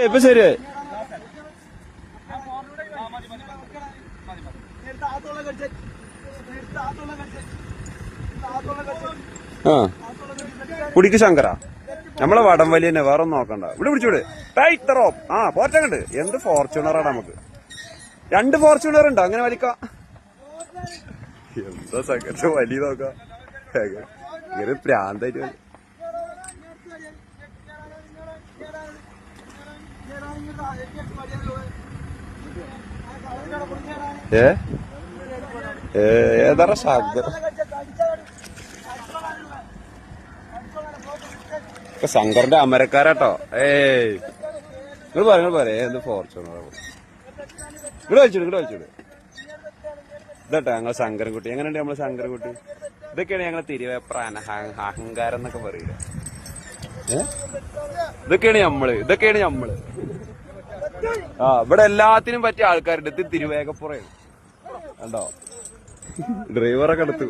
ഇപ്പൊ ശരി. ആ കുടിക്ക് ശങ്കര നമ്മളെ വടം വലിയ തന്നെ, വേറെ ഒന്നും നോക്കണ്ട. ഇവിടെ പിടിച്ചൂടെ ടൈറ്ററോ. ആ പോറ്റങ്ങണ്ട്. എന്ത് ഫോർച്യൂണറാണ് നമുക്ക്. 2 ഫോർച്യൂണർ ഉണ്ടോ അങ്ങനെ വലിക്കാം? എന്താ സങ്കട വലിയ നോക്കാം. ഇങ്ങനെ പ്രാന്തായിട്ട് ഏതാ ശബ്ദം. ശങ്കറിന്റെ അമരക്കാരാട്ടോ. നിങ്ങൾ പറയാ എന്ത് ഫോർച്യൂണർ. ഇവിടെ വലിച്ചോട്. ഇതട്ടെ ഞങ്ങളെ ശങ്കരൻകുട്ടി. എങ്ങനെയുണ്ട് നമ്മളെ ശങ്കരൻകുട്ടി? ഇതൊക്കെയാണ് ഞങ്ങളെ തിരുവേപ്ര അഹങ്കാരം എന്നൊക്കെ പറയില്ല. ഇതൊക്കെയാണ് നമ്മള്. ആ ഇവിടെ എല്ലാത്തിനും പറ്റിയ ആൾക്കാരുണ്ട്. ഇത് തിരുവേഗപ്പുറയാണ് കണ്ടോ. ഡ്രൈവറൊക്കെ എടുത്തു.